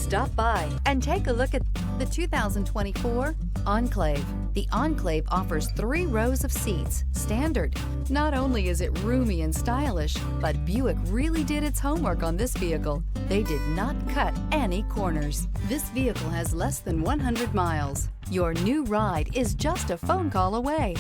Stop by and take a look at the 2024 Enclave. The Enclave offers 3 rows of seats, standard. Not only is it roomy and stylish, but Buick really did its homework on this vehicle. They did not cut any corners. This vehicle has less than 100 miles. Your new ride is just a phone call away.